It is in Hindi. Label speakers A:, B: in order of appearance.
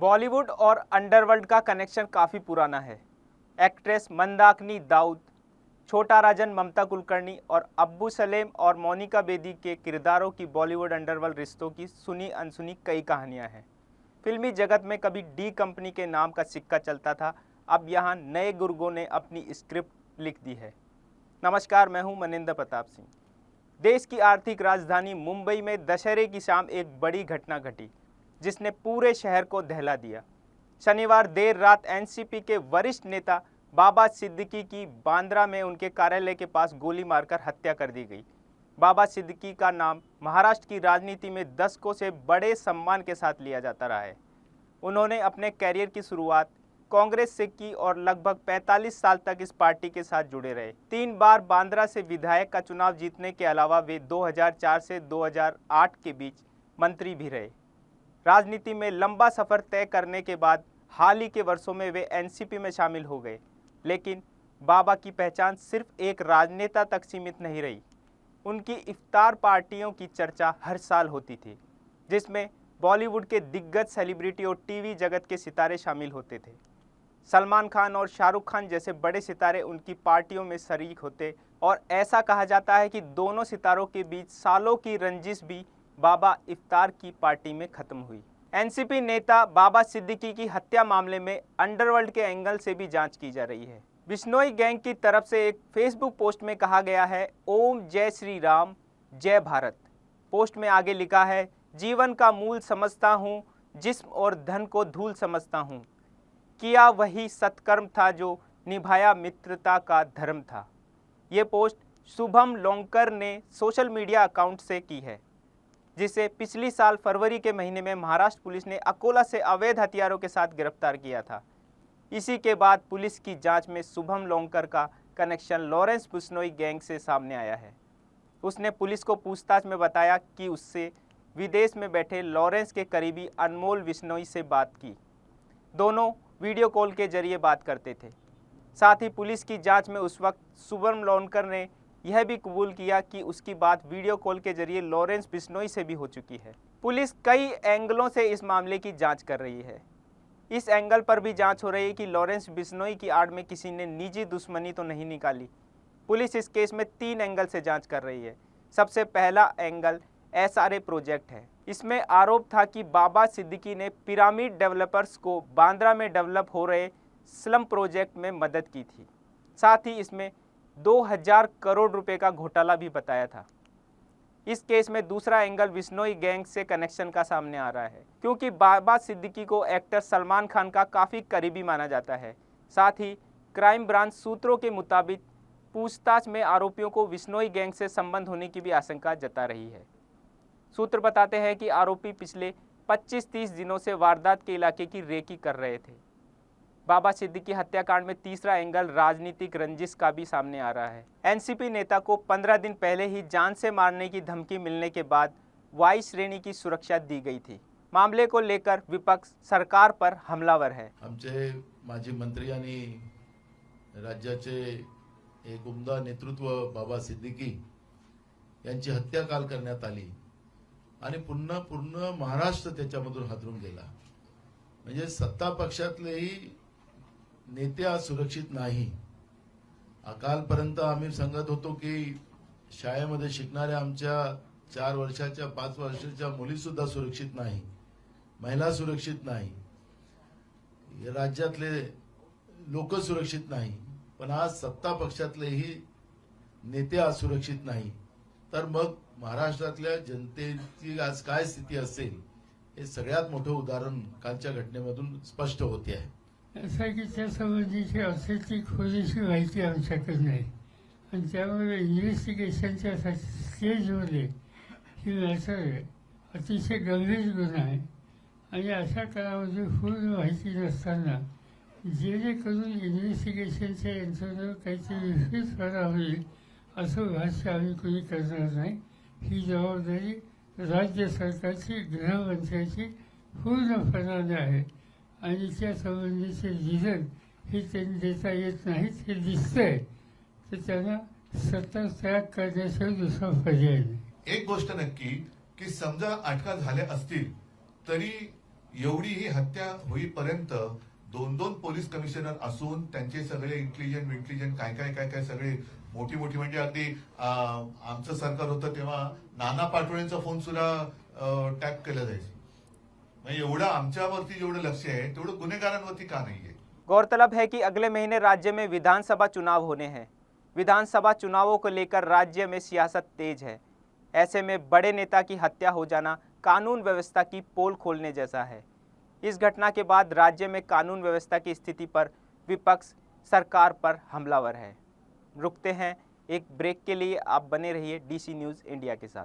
A: बॉलीवुड और अंडरवर्ल्ड का कनेक्शन काफ़ी पुराना है। एक्ट्रेस मंदाकिनी दाऊद, छोटा राजन ममता कुलकर्णी और अब्बू सलेम और मोनिका बेदी के किरदारों की बॉलीवुड अंडरवर्ल्ड रिश्तों की सुनी अनसुनी कई कहानियां हैं। फिल्मी जगत में कभी डी कंपनी के नाम का सिक्का चलता था, अब यहाँ नए गुर्गों ने अपनी स्क्रिप्ट लिख दी है। नमस्कार, मैं हूँ मनिंदर प्रताप सिंह। देश की आर्थिक राजधानी मुंबई में दशहरे की शाम एक बड़ी घटना घटी जिसने पूरे शहर को दहला दिया। शनिवार देर रात एनसीपी के वरिष्ठ नेता बाबा सिद्दीकी की बांद्रा में उनके कार्यालय के पास गोली मारकर हत्या कर दी गई। बाबा सिद्दीकी का नाम महाराष्ट्र की राजनीति में दशकों से बड़े सम्मान के साथ लिया जाता रहा है। उन्होंने अपने कैरियर की शुरुआत कांग्रेस से की और लगभग 45 साल तक इस पार्टी के साथ जुड़े रहे। 3 बार बांद्रा से विधायक का चुनाव जीतने के अलावा वे 2004 से 2008 के बीच मंत्री भी रहे। राजनीति में लंबा सफर तय करने के बाद हाल ही के वर्षों में वे एनसीपी में शामिल हो गए, लेकिन बाबा की पहचान सिर्फ एक राजनेता तक सीमित नहीं रही। उनकी इफ्तार पार्टियों की चर्चा हर साल होती थी, जिसमें बॉलीवुड के दिग्गज सेलिब्रिटी और टीवी जगत के सितारे शामिल होते थे। सलमान खान और शाहरुख खान जैसे बड़े सितारे उनकी पार्टियों में शरीक होते और ऐसा कहा जाता है कि दोनों सितारों के बीच सालों की रंजिश भी बाबा इफ्तार की पार्टी में खत्म हुई। एनसीपी नेता बाबा सिद्दीकी की हत्या मामले में अंडरवर्ल्ड के एंगल से भी जांच की जा रही है। बिश्नोई गैंग की तरफ से एक फेसबुक पोस्ट में कहा गया है, ओम जय श्री राम जय भारत। पोस्ट में आगे लिखा है, जीवन का मूल समझता हूँ, जिस्म और धन को धूल समझता हूँ। किया वही सत्कर्म था जो निभाया मित्रता का धर्म था। ये पोस्ट शुभम लोंकर ने सोशल मीडिया अकाउंट से की है, जिसे पिछली साल फरवरी के महीने में महाराष्ट्र पुलिस ने अकोला से अवैध हथियारों के साथ गिरफ्तार किया था। इसी के बाद पुलिस की जांच में शुभम लोंकर का कनेक्शन लॉरेंस बिश्नोई गैंग से सामने आया है। उसने पुलिस को पूछताछ में बताया कि उससे विदेश में बैठे लॉरेंस के करीबी अनमोल बिश्नोई से बात की। दोनों वीडियो कॉल के जरिए बात करते थे। साथ ही पुलिस की जांच में उस वक्त शुभम लोंकर ने यह भी कबूल किया कि उसकी बात वीडियो कॉल के जरिए लॉरेंस बिश्नोई से भी हो चुकी है। पुलिस कई एंगलों से इस मामले की जांच कर रही है। इस एंगल पर भी जांच हो रही है कि लॉरेंस बिश्नोई की आड़ में किसी ने निजी दुश्मनी तो नहीं निकाली। पुलिस इस केस में 3 एंगल से जांच कर रही है। सबसे पहला एंगल एसआरए प्रोजेक्ट है। इसमें आरोप था कि बाबा सिद्दीकी ने पिरामिड डेवलपर्स को बांद्रा में डेवलप हो रहे स्लम प्रोजेक्ट में मदद की थी। साथ ही इसमें 2000 करोड़ रुपए का घोटाला भी बताया था। इस केस में दूसरा एंगल बिश्नोई गैंग से कनेक्शन का सामने आ रहा है, क्योंकि बाबा सिद्दीकी को एक्टर सलमान खान का काफ़ी करीबी माना जाता है। साथ ही क्राइम ब्रांच सूत्रों के मुताबिक पूछताछ में आरोपियों को बिश्नोई गैंग से संबंध होने की भी आशंका जता रही है। सूत्र बताते हैं कि आरोपी पिछले 25-30 दिनों से वारदात के इलाके की रेकी कर रहे थे। बाबा सिद्दीकी हत्याकांड में तीसरा एंगल राजनीतिक रंजिश का भी सामने आ रहा है। एनसीपी नेता को 15 दिन पहले ही जान से मारने की धमकी मिलने के बाद वाई श्रेणी की सुरक्षा दी गई थी। मामले को लेकर विपक्ष सरकार पर हमलावर है।
B: आमचे माजी मंत्री आणि राज्याचे एक उमदा नेतृत्व बाबा सिद्दीकी यांची हत्या काल करण्यात आली आणि पूर्ण महाराष्ट्र त्याच्यामधून हादरून गेला। म्हणजे सत्ता पक्षातलेही नेते आज सुरक्षित नाही। कालपर्यंत आम्ही सांगत होतो की शाळेमध्ये शिकणाऱ्या आमच्या 4 वर्षाच्या 5 वर्षाच्या मुली सुद्धा सुरक्षित नाही, महिला सुरक्षित नाही, राज्यातले लोक सुरक्षित नाही। पण आज सत्ता पक्षातलेही नेते आज सुरक्षित नाही, तर मग महाराष्ट्रातल्या जनतेची आज काय स्थिती असेल हे सगळ्यात मोठं उदाहरण कालच्या घटनेमधून स्पष्ट होते आहे।
C: ऐसा की त्या संबंधीची असेलची खोलीची माहिती आमच्याकडे नाही आणि त्यामुळे इन्व्हेस्टिगेशनच्या स्टेजमध्ये ही मॅटर अतिशय गंभीर गुन्हा आहे आणि अशा काळामध्ये पूर्ण माहिती नसताना जेणेकरून इन्व्हेस्टिगेशनच्या यंत्रणेवर काहीतरी विफलपणा होईल असं भाष्य आम्ही कोणी करणार नाही। ही जबाबदारी राज्य सरकारची, गृहमंत्र्याची पूर्णपणाने आहे आणि त्या संबंधीचे रिझन हे त्यांनी देता येत नाहीत हे दिसतंय, तर त्यांना सत्ता त्याग करण्याशिवाय दुसरा पर्याय नाही।
D: एक गोष्ट नक्की की समजा अटका झाल्या असतील तरी एवढी ही हत्या होईपर्यंत 2-2 पोलीस कमिशनर असून त्यांचे सगळे इंटेलिजंट काय काय सगळे मोठी म्हणजे अगदी आमचं सरकार होतं तेव्हा नाना पाटोळेंचा फोन सुद्धा टॅप केला जायचा. म्हणजे एवढं आमच्यावरती जेवढं लक्ष आहे तेवढं गुन्हेगारांवरती का नाहीये.
A: गौरतलब है कि अगले महीने राज्य में विधानसभा चुनाव होने हैं। विधानसभा चुनावों को लेकर राज्य में सियासत तेज है। ऐसे में बड़े नेता की हत्या हो जाना कानून व्यवस्था की पोल खोलने जैसा है। इस घटना के बाद राज्य में कानून व्यवस्था की स्थिति पर विपक्ष सरकार पर हमलावर है। रुकते हैं एक ब्रेक के लिए, आप बने रहिए DC न्यूज़ इंडिया के साथ।